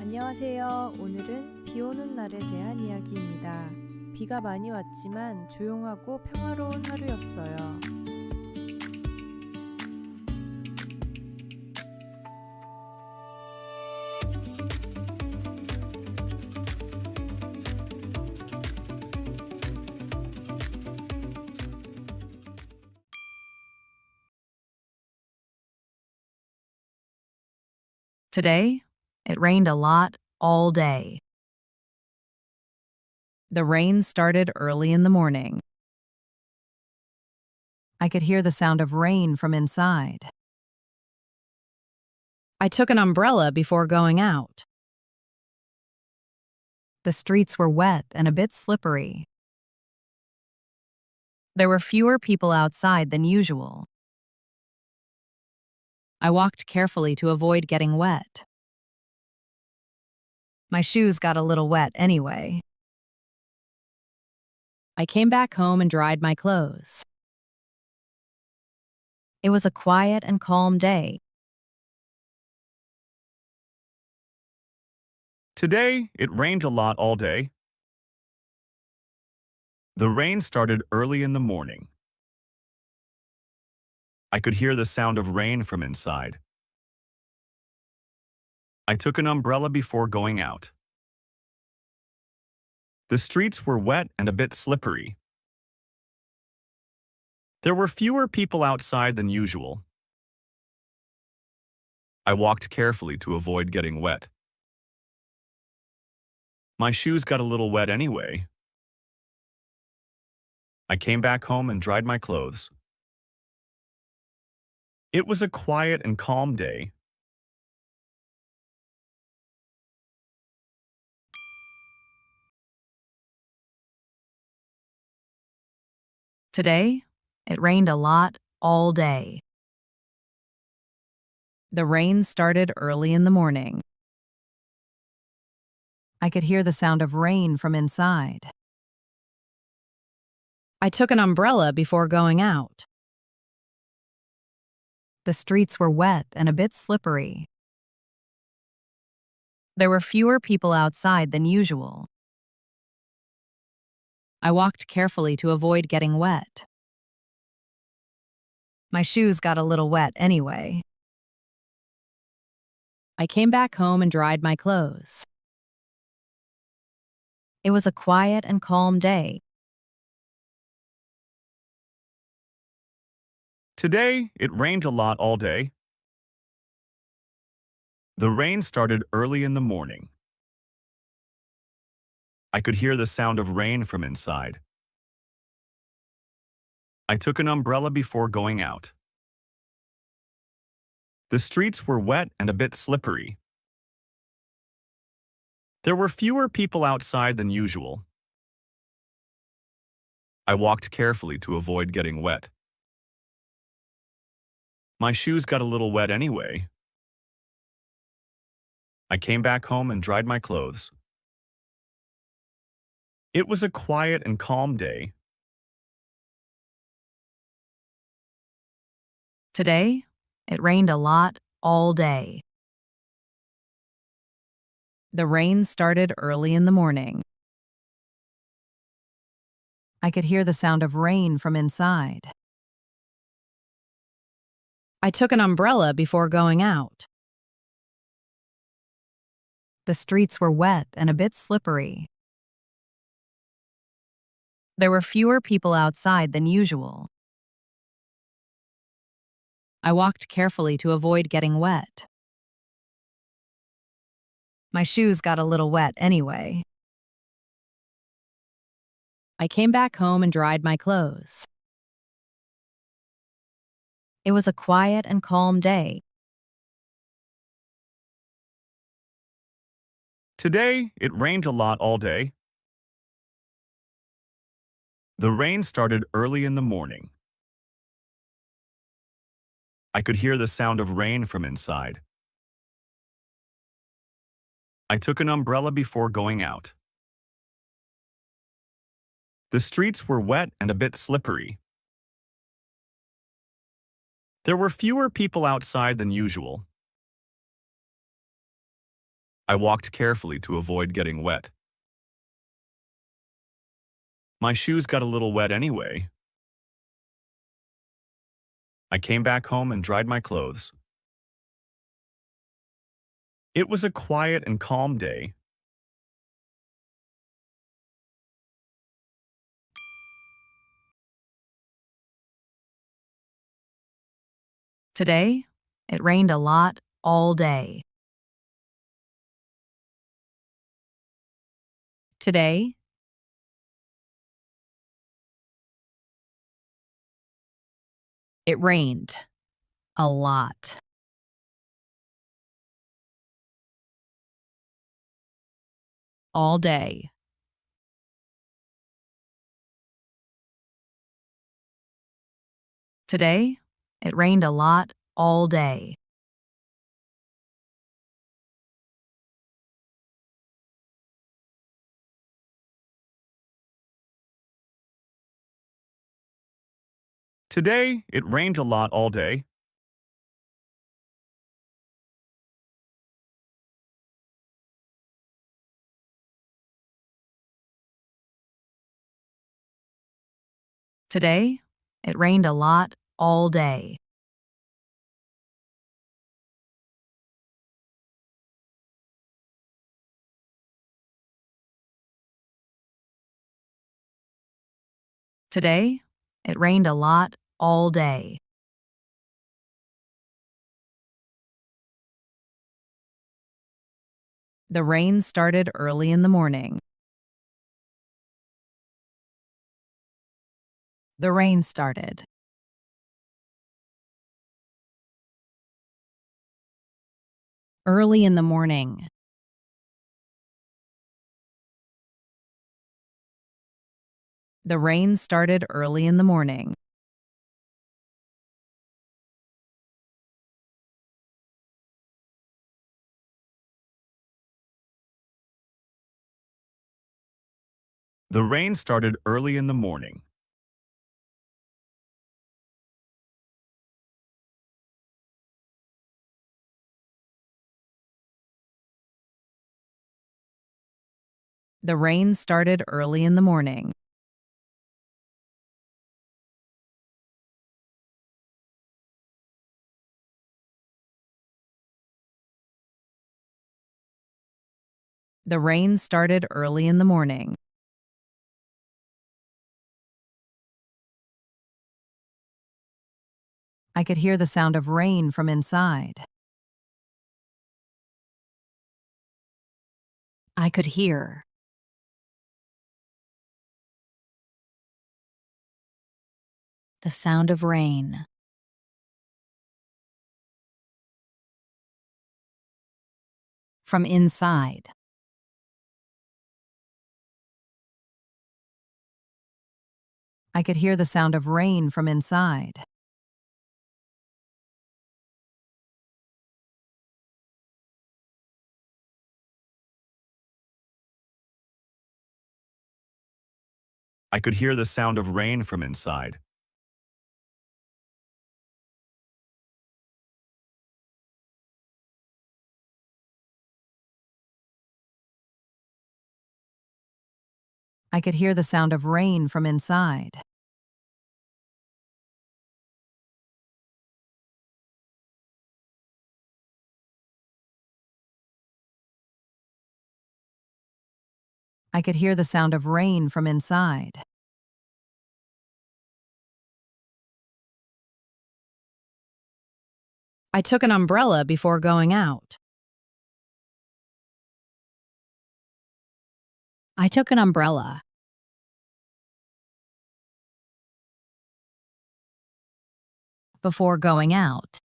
안녕하세요. 오늘은 비 오는 날에 대한 이야기입니다. 비가 많이 왔지만 조용하고 평화로운 하루였어요. Today, it rained a lot all day. The rain started early in the morning. I could hear the sound of rain from inside. I took an umbrella before going out. The streets were wet and a bit slippery. There were fewer people outside than usual. I walked carefully to avoid getting wet. My shoes got a little wet anyway. I came back home and dried my clothes. It was a quiet and calm day. Today, it rained a lot all day. The rain started early in the morning. I could hear the sound of rain from inside. I took an umbrella before going out. The streets were wet and a bit slippery. There were fewer people outside than usual. I walked carefully to avoid getting wet. My shoes got a little wet anyway. I came back home and dried my clothes. It was a quiet and calm day. Today, it rained a lot all day. The rain started early in the morning. I could hear the sound of rain from inside. I took an umbrella before going out. The streets were wet and a bit slippery. There were fewer people outside than usual. I walked carefully to avoid getting wet. My shoes got a little wet anyway. I came back home and dried my clothes. It was a quiet and calm day. Today, it rained a lot all day. The rain started early in the morning. I could hear the sound of rain from inside. I took an umbrella before going out. The streets were wet and a bit slippery. There were fewer people outside than usual. I walked carefully to avoid getting wet. My shoes got a little wet anyway. I came back home and dried my clothes. It was a quiet and calm day. Today, it rained a lot all day. The rain started early in the morning. I could hear the sound of rain from inside. I took an umbrella before going out. The streets were wet and a bit slippery. There were fewer people outside than usual. I walked carefully to avoid getting wet. My shoes got a little wet anyway. I came back home and dried my clothes. It was a quiet and calm day. Today, it rained a lot all day. The rain started early in the morning. I could hear the sound of rain from inside. I took an umbrella before going out. The streets were wet and a bit slippery. There were fewer people outside than usual. I walked carefully to avoid getting wet. My shoes got a little wet anyway. I came back home and dried my clothes. It was a quiet and calm day. Today, it rained a lot all day. Today, it rained a lot. All day. Today, it rained a lot all day. Today, it rained a lot all day. Today, it rained a lot all day. Today, it rained a lot all day. The rain started early in the morning. The rain started. Early in the morning. The rain started early in the morning. The rain started early in the morning. The rain started early in the morning. The rain started early in the morning. I could hear the sound of rain from inside. I could hear. The sound of rain. From inside. I could hear the sound of rain from inside. I could hear the sound of rain from inside. I could hear the sound of rain from inside. I could hear the sound of rain from inside. I took an umbrella before going out. I took an umbrella. Before going out.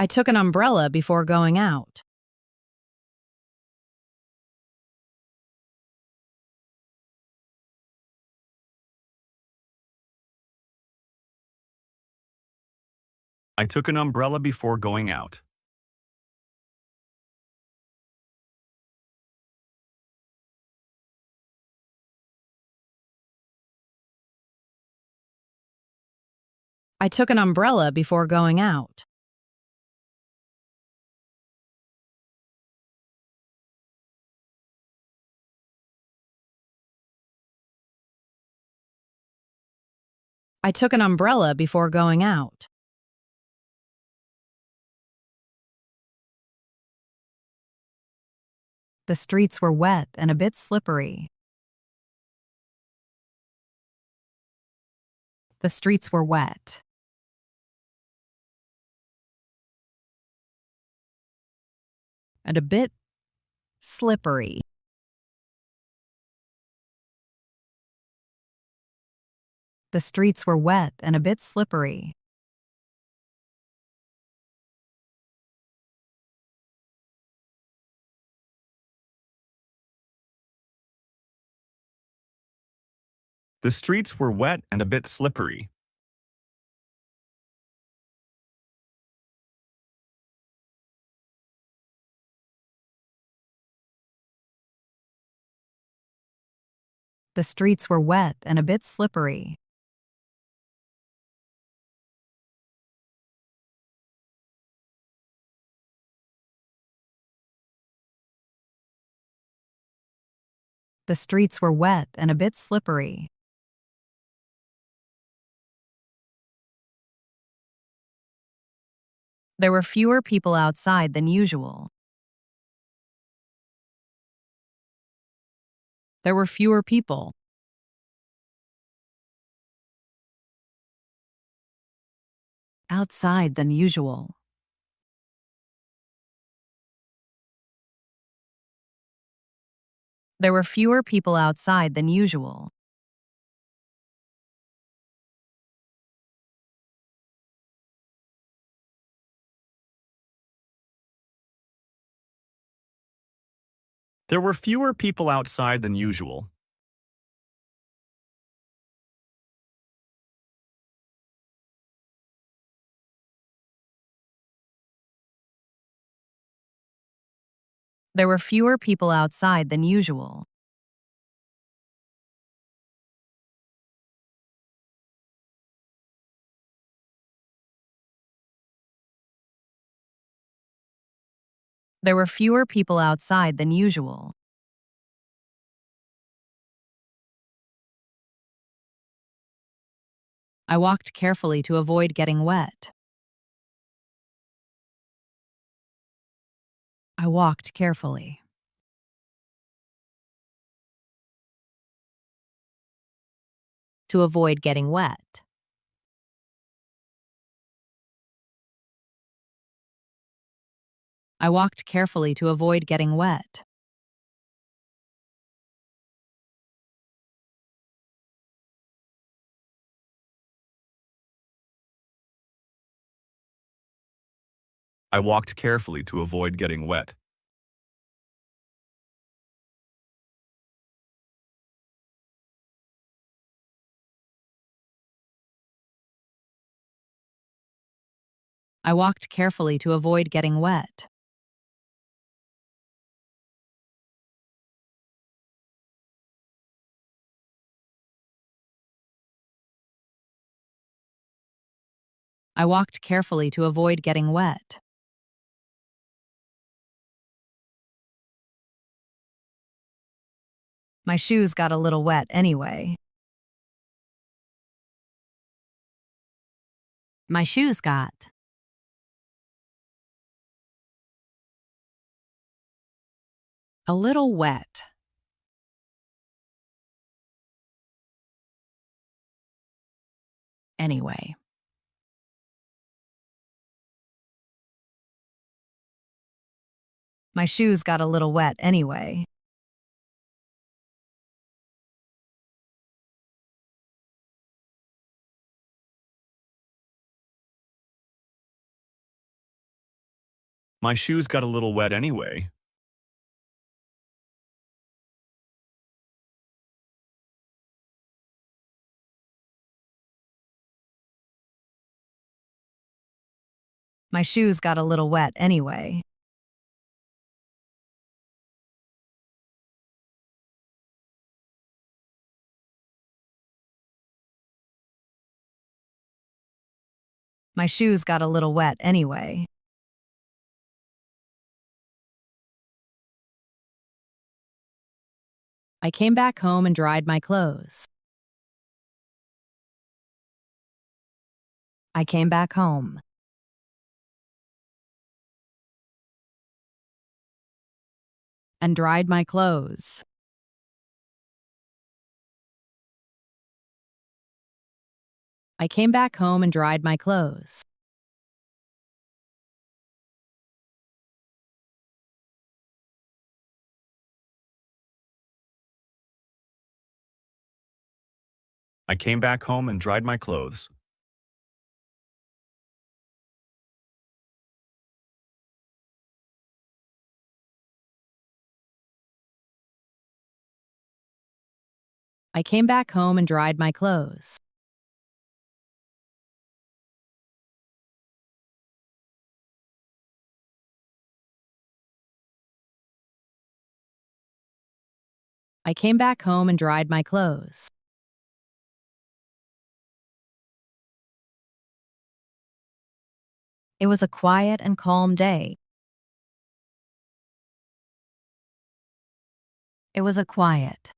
I took an umbrella before going out. I took an umbrella before going out. I took an umbrella before going out. I took an umbrella before going out. The streets were wet and a bit slippery. The streets were wet. And a bit slippery. The streets were wet and a bit slippery. The streets were wet and a bit slippery. The streets were wet and a bit slippery. The streets were wet and a bit slippery. There were fewer people outside than usual. There were fewer people. Outside than usual. There were fewer people outside than usual. There were fewer people outside than usual. There were fewer people outside than usual. There were fewer people outside than usual. I walked carefully to avoid getting wet. I walked carefully. To avoid getting wet. I walked carefully to avoid getting wet. I walked carefully to avoid getting wet. I walked carefully to avoid getting wet. I walked carefully to avoid getting wet. My shoes got a little wet anyway. My shoes got a little wet. Anyway. My shoes got a little wet anyway. My shoes got a little wet anyway. My shoes got a little wet anyway. My shoes got a little wet anyway. I came back home and dried my clothes. I came back home. And dried my clothes. I came back home and dried my clothes. I came back home and dried my clothes. I came back home and dried my clothes. I came back home and dried my clothes. It was a quiet and calm day. It was a quiet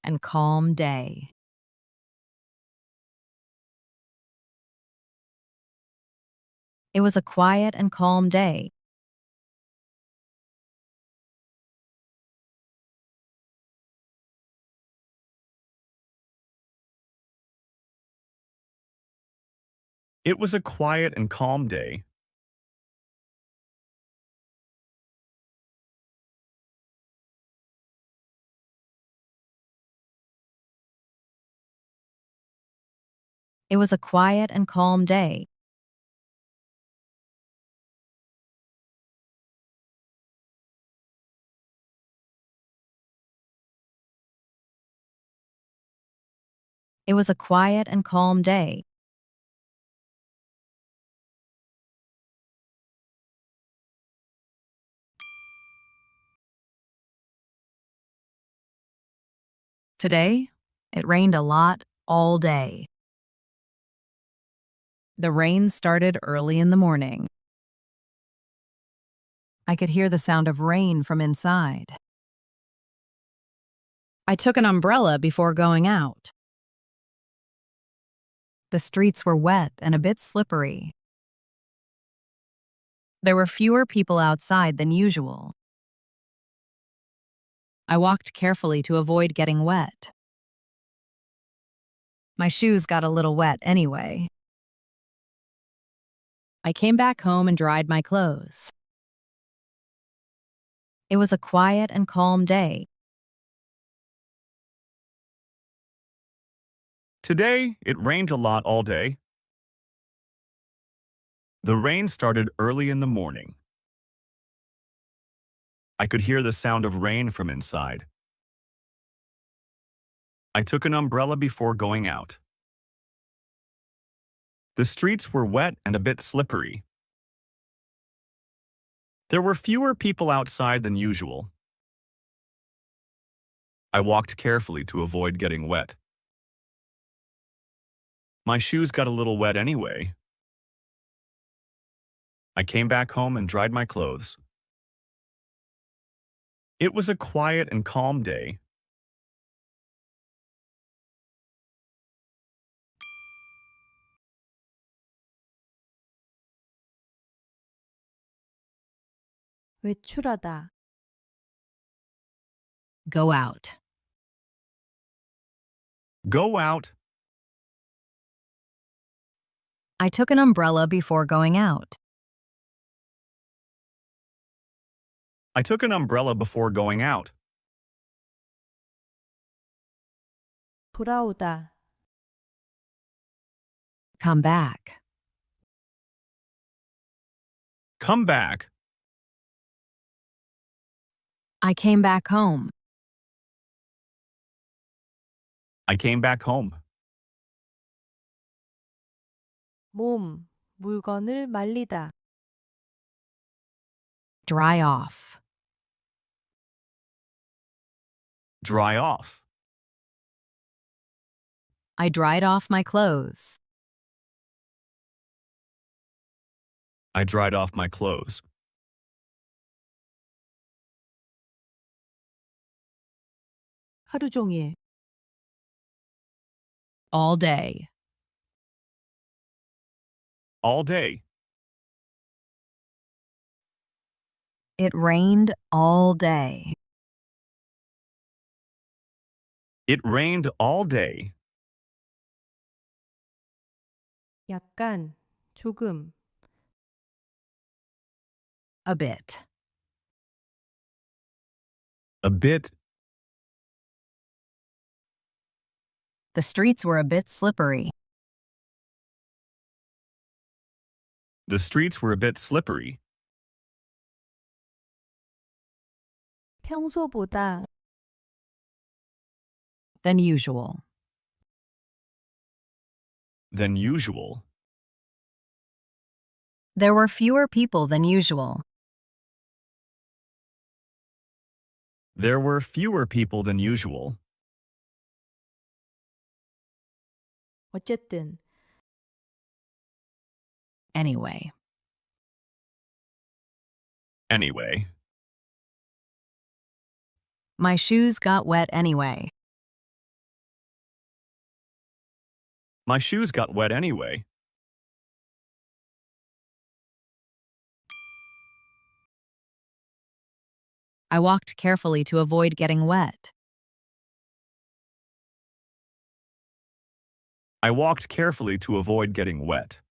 and calm day. It was a quiet and calm day. It was a quiet and calm day. It was a quiet and calm day. It was a quiet and calm day. Today, it rained a lot all day. The rain started early in the morning. I could hear the sound of rain from inside. I took an umbrella before going out. The streets were wet and a bit slippery. There were fewer people outside than usual. I walked carefully to avoid getting wet. My shoes got a little wet anyway. I came back home and dried my clothes. It was a quiet and calm day. Today, it rained a lot all day. The rain started early in the morning. I could hear the sound of rain from inside. I took an umbrella before going out. The streets were wet and a bit slippery. There were fewer people outside than usual. I walked carefully to avoid getting wet. My shoes got a little wet anyway. I came back home and dried my clothes. It was a quiet and calm day. 외출하다. Go out. Go out. I took an umbrella before going out. I took an umbrella before going out. 돌아오다. Come back. Come back. I came back home. I came back home. 몸, 물건을 말리다. Dry off. Dry off. I dried off my clothes. I dried off my clothes. 하루 종일. All day. All day. It rained all day. It rained all day. 약간, 조금. A bit. A bit. The streets were a bit slippery. The streets were a bit slippery. 평소보다. Than usual. Than usual. There were fewer people than usual. There were fewer people than usual. 어쨌든. Anyway. Anyway. My shoes got wet anyway. My shoes got wet anyway. I walked carefully to avoid getting wet. I walked carefully to avoid getting wet.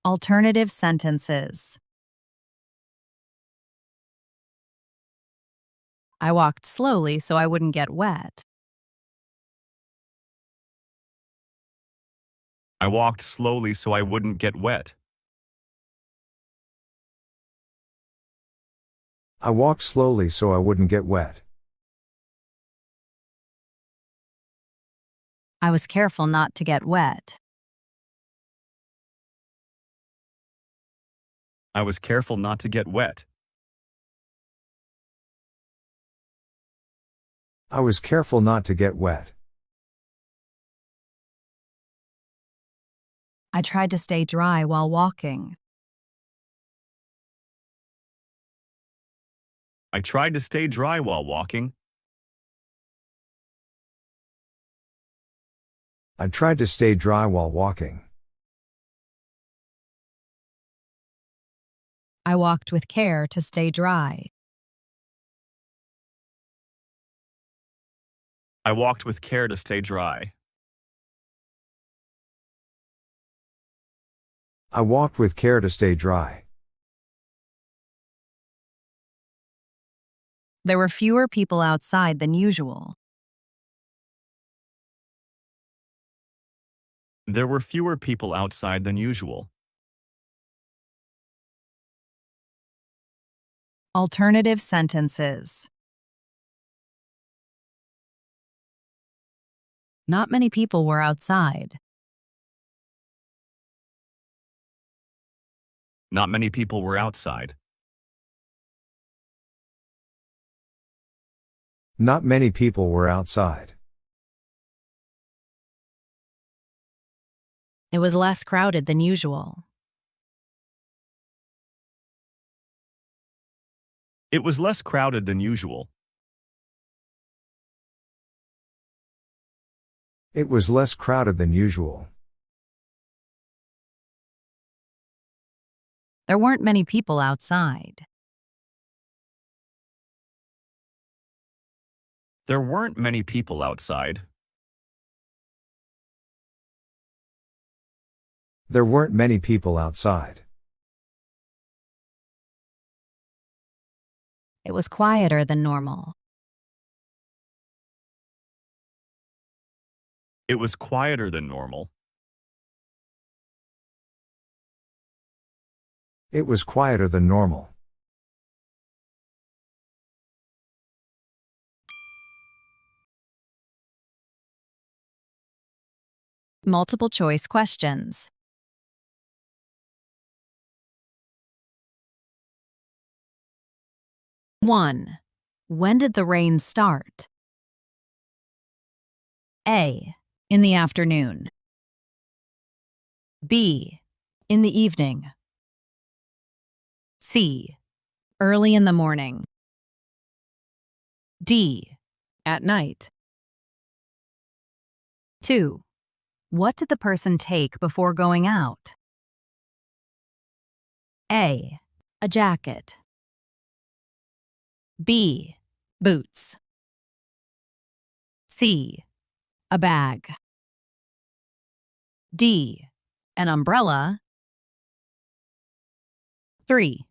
Alternative sentences. I walked slowly so I wouldn't get wet. I walked slowly so I wouldn't get wet. I walked slowly so I wouldn't get wet. I was careful not to get wet. I was careful not to get wet. I was careful not to get wet. I tried to stay dry while walking. I tried to stay dry while walking. I tried to stay dry while walking. I walked with care to stay dry. I walked with care to stay dry. I walked with care to stay dry. There were fewer people outside than usual. There were fewer people outside than usual. Alternative sentences. Not many people were outside. Not many people were outside. Not many people were outside. It was less crowded than usual. It was less crowded than usual. It was less crowded than usual. There weren't many people outside. There weren't many people outside. There weren't many people outside. It was quieter than normal. It was quieter than normal. It was quieter than normal. Multiple choice questions. 1. When did the rain start? A. In the afternoon. B. In the evening. C. Early in the morning. D. At night. 2. What did the person take before going out? A. A jacket. B. Boots. C. A bag. D. An umbrella. 3.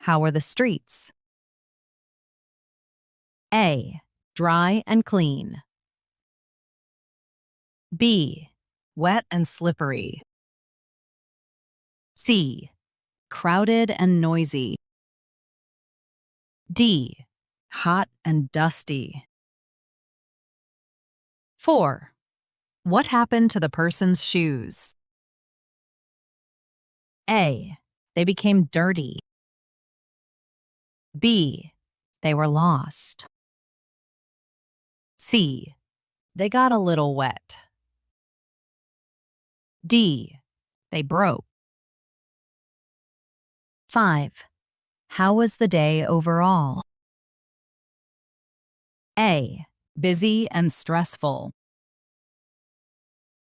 How were the streets? A. Dry and clean. B. Wet and slippery. C. Crowded and noisy. D. Hot and dusty. 4. What happened to the person's shoes? A. They became dirty. B. They were lost. C. They got a little wet. D. They broke. 5. How was the day overall? A. Busy and stressful.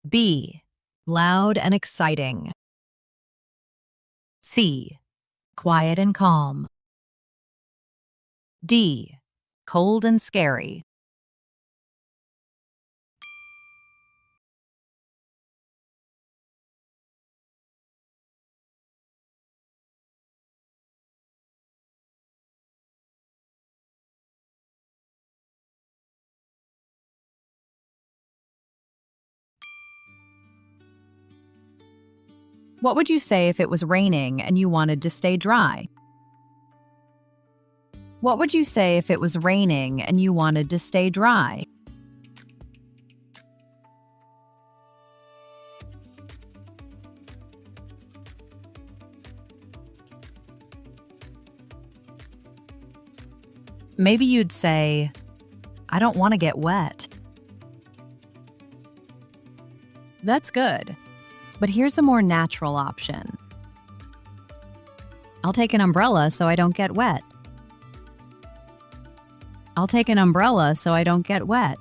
B. Loud and exciting. C. Quiet and calm. D. Cold and scary. What would you say if it was raining and you wanted to stay dry? What would you say if it was raining and you wanted to stay dry? Maybe you'd say, I don't want to get wet. That's good. But here's a more natural option. I'll take an umbrella so I don't get wet. I'll take an umbrella so I don't get wet.